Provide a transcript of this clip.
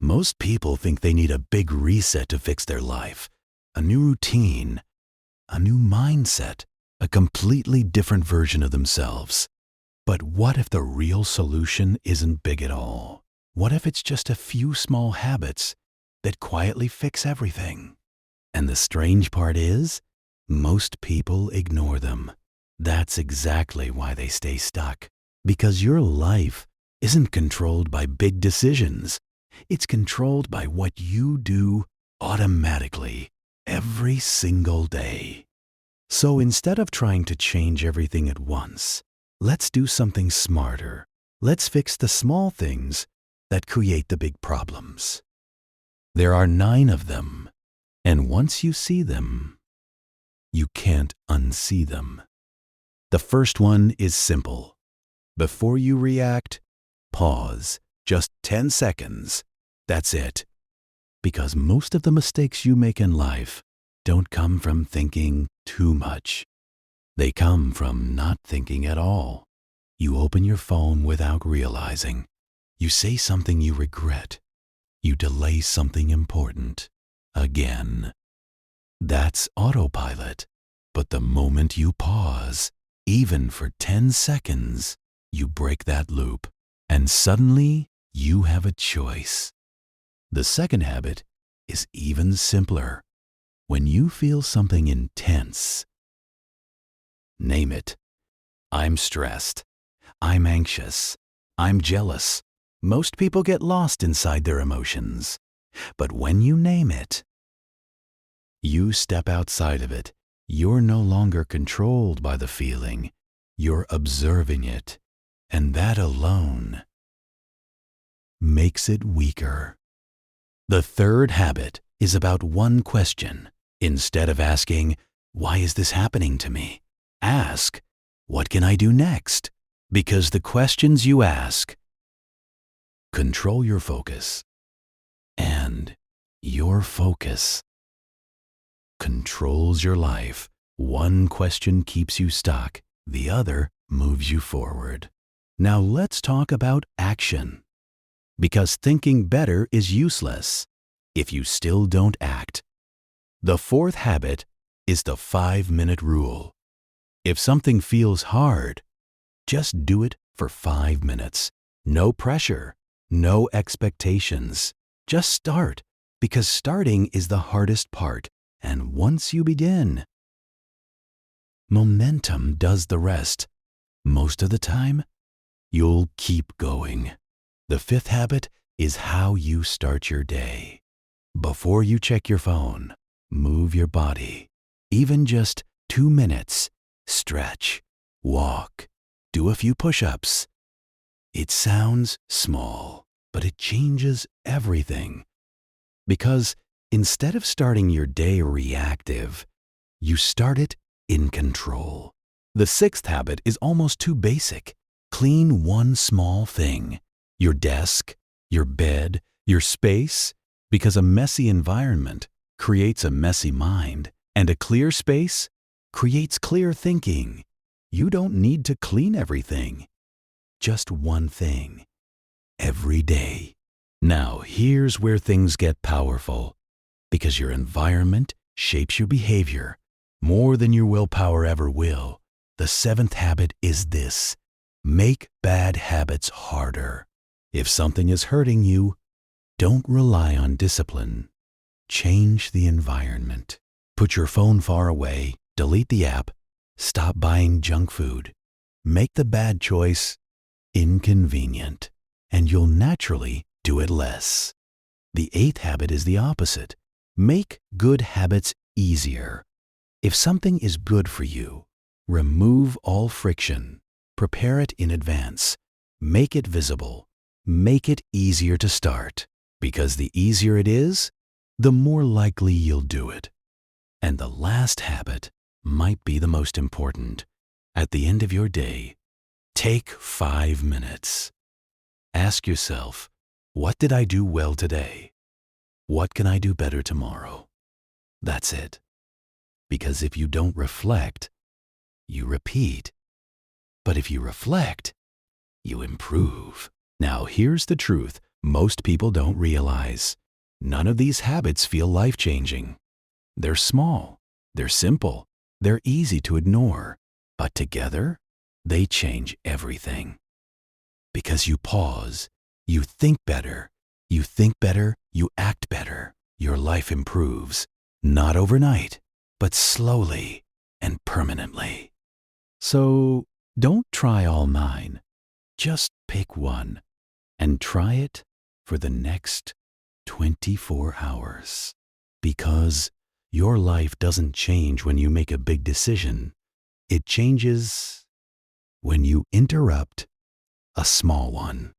Most people think they need a big reset to fix their life, a new routine, a new mindset, a completely different version of themselves. But what if the real solution isn't big at all? What if it's just a few small habits that quietly fix everything? And the strange part is, most people ignore them. That's exactly why they stay stuck. Because your life isn't controlled by big decisions. It's controlled by what you do automatically every single day. So instead of trying to change everything at once, let's do something smarter. Let's fix the small things that create the big problems. There are 9 of them, and once you see them, you can't unsee them. The first one is simple. Before you react, pause. Just 10 seconds. That's it. Because most of the mistakes you make in life don't come from thinking too much. They come from not thinking at all. You open your phone without realizing. You say something you regret. You delay something important. Again. That's autopilot. But the moment you pause, even for 10 seconds, you break that loop. And suddenly, you have a choice. The second habit is even simpler. When you feel something intense, name it. I'm stressed. I'm anxious. I'm jealous. Most people get lost inside their emotions. But when you name it, you step outside of it. You're no longer controlled by the feeling. You're observing it. And that alone makes it weaker. The third habit is about one question. Instead of asking, why is this happening to me? Ask, what can I do next? Because the questions you ask control your focus. And your focus controls your life. One question keeps you stuck. The other moves you forward. Now let's talk about action. Because thinking better is useless if you still don't act. The fourth habit is the 5-minute rule. If something feels hard, just do it for 5 minutes. No pressure, no expectations. Just start, because starting is the hardest part. And once you begin, momentum does the rest. Most of the time, you'll keep going. The fifth habit is how you start your day. Before you check your phone, move your body. Even just 2 minutes. Stretch, walk, do a few push-ups. It sounds small, but it changes everything. Because instead of starting your day reactive, you start it in control. The sixth habit is almost too basic. Clean one small thing. Your desk, your bed, your space. Because a messy environment creates a messy mind, and a clear space creates clear thinking. You don't need to clean everything. Just one thing. Every day. Now, here's where things get powerful. Because your environment shapes your behavior more than your willpower ever will. The seventh habit is this. Make bad habits harder. If something is hurting you, don't rely on discipline. Change the environment. Put your phone far away. Delete the app. Stop buying junk food. Make the bad choice inconvenient, and you'll naturally do it less. The eighth habit is the opposite. Make good habits easier. If something is good for you, remove all friction. Prepare it in advance. Make it visible. Make it easier to start. Because the easier it is, the more likely you'll do it. And the last habit might be the most important. At the end of your day, take 5 minutes. Ask yourself, what did I do well today? What can I do better tomorrow? That's it. Because if you don't reflect, you repeat. But if you reflect, you improve. Now here's the truth. Most people don't realize none of these habits feel life-changing. They're small, they're simple, they're easy to ignore, but together, they change everything. Because you pause, you think better, you act better, your life improves, not overnight, but slowly and permanently. So don't try all 9, just pick one and try it for the next 24 hours. Because your life doesn't change when you make a big decision. It changes when you interrupt a small one.